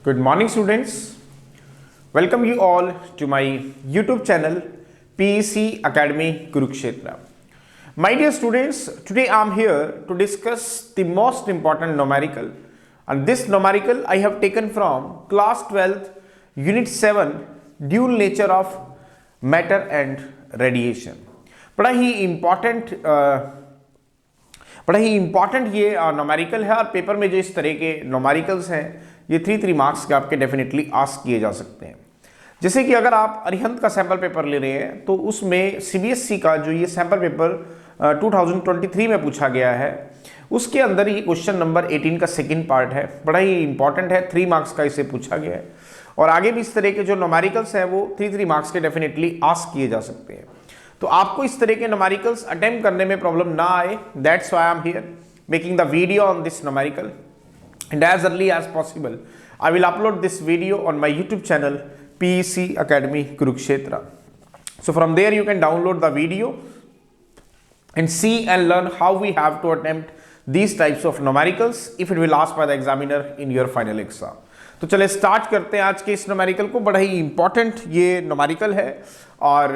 Good morning, students. Welcome you all to my YouTube channel PEC Academy Kurukshetra. My dear students, today I am here to discuss the most important numerical, and this numerical I have taken from class 12th unit 7 dual nature of matter and radiation. बड़ा ही important ये numerical है और paper में जो इस तरह के numericals हैं ये 3 मार्क्स के आपके डेफिनेटली आस्क किए जा सकते हैं। जैसे कि अगर आप अरिहंत का सैम्पल पेपर ले रहे हैं तो उसमें सीबीएसई का जो ये सैम्पल पेपर 2023 में पूछा गया है उसके अंदर ये क्वेश्चन नंबर 18 का सेकंड पार्ट है, बड़ा ही इंपॉर्टेंट है, 3 मार्क्स का इसे पूछा गया है और आगे भी इस तरह के जो नोमेरिकल्स हैं वो 3 मार्क्स के डेफिनेटली आस्क किए जा सकते हैं। तो आपको इस तरह के न्यूमेरिकल्स अटेम्प्ट करने में प्रॉब्लम ना आए, that's why I am here making the video on this numerical and as early as possible I will upload this video on my YouTube channel PEC Academy Kurukshetra. So from there you can download the video and see and learn how we have to attempt these types of numericals if it will asked by the examiner in your final exam. तो चले start करते हैं आज के इस numerical को। बड़ा ही important ये न्यूमेरिकल है और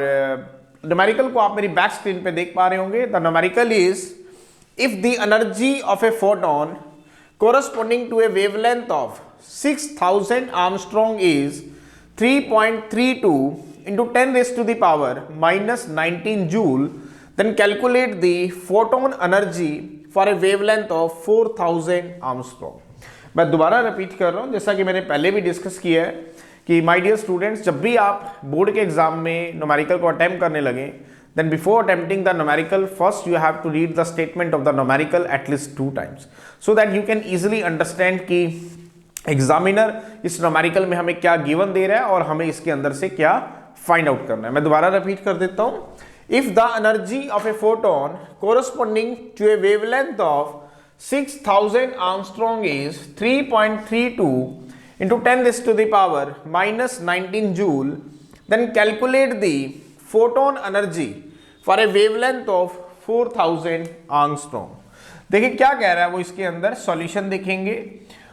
न्यूमेरिकल को आप मेरी बैक स्क्रीन पे देख पा रहे होंगे। The numerical is if the energy of a photon corresponding to a wavelength of 6000 angstrom is 3.32 into 10 raised to the power minus 19 joule, then calculate the photon energy for a wavelength of 4000 Armstrong. मैं दोबारा repeat कर रहा हूँ जैसा कि मैंने पहले भी डिस्कस किया है कि माय डियर स्टूडेंट्स, जब भी आप बोर्ड के एग्जाम में न्यूमेरिकल को अटेम्प्ट करने लगे then before attempting the numerical first you have to read the statement of the numerical at least 2 times so that you can easily understand कि examiner इस न्यूमेरिकल में हमें क्या गिवन दे रहा है और हमें इसके अंदर से क्या फाइंड आउट करना है। मैं दोबारा रिपीट कर देता हूं। If the energy of a photon corresponding to a wavelength of 6000 angstrom is 3.32 into 10 raised to the power minus 19 joule, then calculate the photon energy for a wavelength of 4000 Armstrong. देखिए क्या कह रहा है वो, इसके अंदर सॉल्यूशन देखेंगे।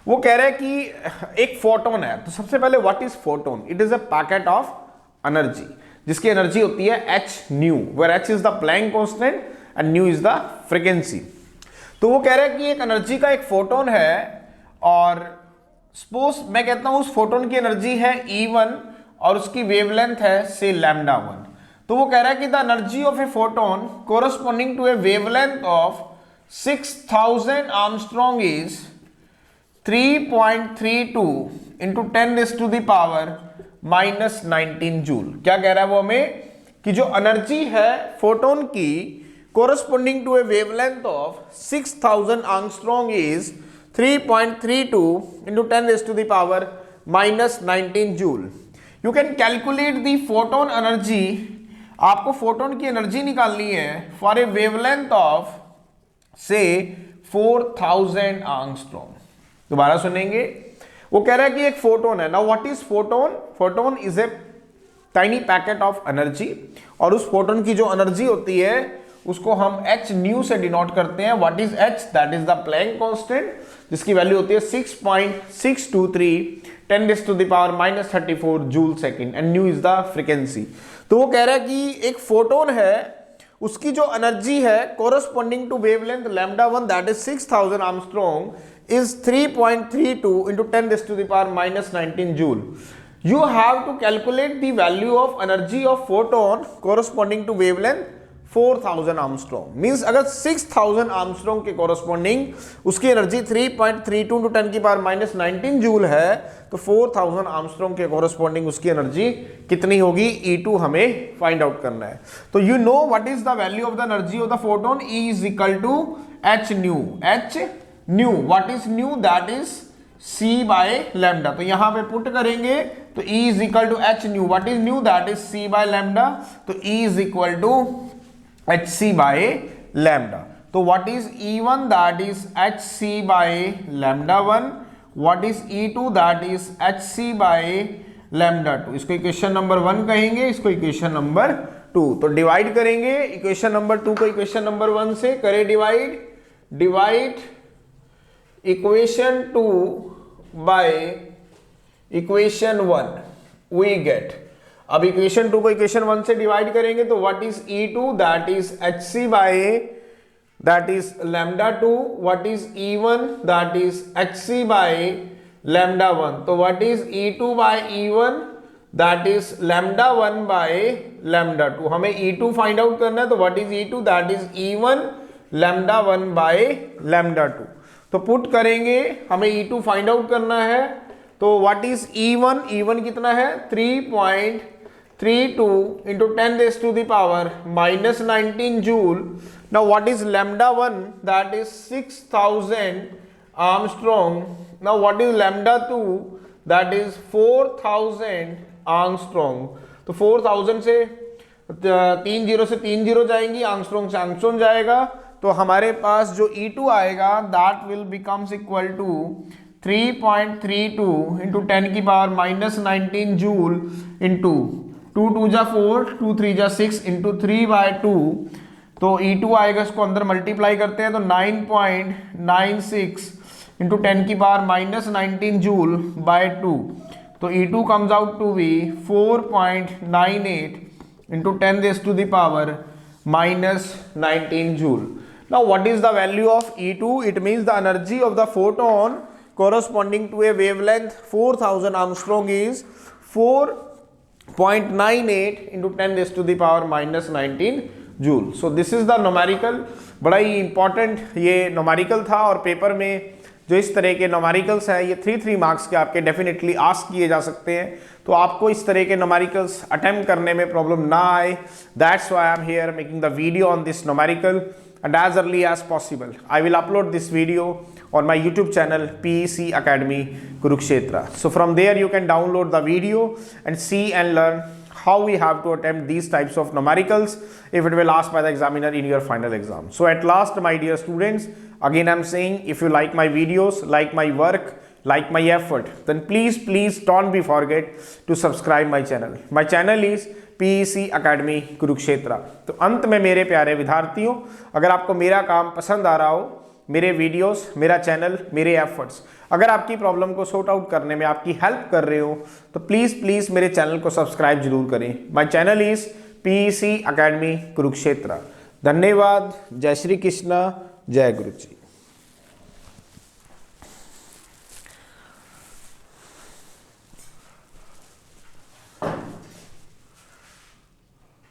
वो कह रहा है कि एक फोटोन है, तो सबसे पहले what is photon? It is a packet of energy जिसकी एनर्जी होती है h nu, where h is the Planck constant and nu is the frequency. तो वो कह रहा है कि एक एनर्जी का एक फोटोन है और सपोज मैं कहता हूं उस फोटोन की एनर्जी है E1 और उसकी वेवलेंथ है से λ1। तो वो कह रहा है कि the energy of a photon corresponding to a wavelength of 6000 angstrom is 3.32 into 10 raised to the power minus 19 joule. क्या कह रहा है वो हमें कि जो एनर्जी है फोटोन की corresponding to a wavelength of 6000 angstrom is 3.32 into 10 raised to the power minus 19 joule. You can calculate the photon energy, आपको फोटोन की एनर्जी निकालनी है फॉर ए वेवलेंथ ऑफ से 4000 आर्मस्ट्रॉन्ग। दोबारा सुनेंगे, वो कह रहा है कि एक फोटोन है। Now what is photon? Photon is a tiny packet of energy और उस फोटोन की जो एनर्जी होती है उसको हम h न्यू से डिनोट करते हैं। What is h? That is the Planck constant जिसकी वैल्यू होती है 6.623 10 raised to the power minus 34 joule second and nu is the frequency. तो वो कह रहा है कि एक फोटोन है, उसकी जो एनर्जी है corresponding to wavelength λ1 that is 6000 angstrom is 3.32 into 10 raised to the power minus 19 joule. You have to calculate the value of energy of photon corresponding to wavelength 4000 Armstrong. Means अगर 6000 Armstrong के corresponding उसकी energy 3.32 into 10 की power minus 19 joule है तो 4000 Armstrong के corresponding उसकी energy कितनी होगी? E2 हमें फाइंड आउट करना है। तो you know what is the value of the energy of the photon? E is equal to h nu. h nu, what is nu? That is c by lambda. तो यहां पे put करेंगे तो E is equal to h nu. What is nu? That is c by lambda. तो E is equal to hc by lambda. तो what is E1? That is hc by lambda 1। What is E2? That is hc by lambda 2। इसको equation number 1 कहेंगे, इसको equation number 2। तो divide करेंगे equation number 2 को equation number 1 से, करें divide equation 2 by equation 1 we get, अब equation 2 को इक्वेशन 1 से डिवाइड करेंगे तो what is E2, that is HC by that is lambda 2, what is E1, that is HC by lambda 1, तो what is E2 by E1, that is lambda 1 by lambda 2, हमें E2 find out करना है तो what is E2, that is E1 lambda 1 by lambda 2, तो put करेंगे, हमें E2 find out करना है तो what is E1, E1 कितना है 3.32 into 10 raised to the power minus 19 joule. Now what is lambda 1, that is 6000 Armstrong. Now what is lambda 2, that is 4000 Armstrong. तो 4000 से 3 जीरो से 3 जीरो जाएंगी, आर्मस्ट्रॉन्ग से आर्मस्ट्रॉन्ग जाएगा, तो हमारे पास जो E2 आएगा that will becomes equal to 3.32 into 10 की पावर minus 19 जूल into 2 2 जा 4, 2 3 जा 6 into 3 by 2, तो E2 आएगा, इसको अंदर मल्टीप्लाई करते हैं तो 9.96 इंटू 10 की पावर माइनस 19 जूल बाय 2, तो E2 comes out to be 4.98 into 10 raised to the power minus 19 joule. Now what is the value of E2? It means the energy of the photon corresponding to a wavelength 4000 Armstrong is 4.98 into 10 raised to the power minus 19 joule. So this is the numerical, बड़ा ही important ये numerical था और paper में जो इस तरह के numericals हैं ये 3 मार्क्स के आपके डेफिनेटली आस्क किए जा सकते हैं, तो आपको इस तरह के न्यूमेरिकल्स अटेम्प्ट करने में प्रॉब्लम ना आए. That's why I am here making the video on this numerical and as early as possible I will upload this video on my YouTube channel PEC Academy Kurukshetra. So from there you can download the video and see and learn how we have to attempt these types of numericals if it will asked by the examiner in your final exam. So at last, my dear students, again I'm saying, if you like my videos, like my work, like my effort, then please don't be forget to subscribe my channel. My channel is PEC Academy Kurukshetra. तो अंत में मेरे प्यारे विद्यार्थियों, अगर आपको मेरा काम पसंद आ रहा हो, मेरे वीडियोस, मेरा चैनल, मेरे एफर्ट्स अगर आपकी प्रॉब्लम को सॉर्ट आउट करने में आपकी हेल्प कर रहे हो, तो प्लीज़ मेरे चैनल को सब्सक्राइब जरूर करें. My channel is PEC Academy Kurukshetra. धन्यवाद. जय श्री कृष्णा. जय गुरु जी.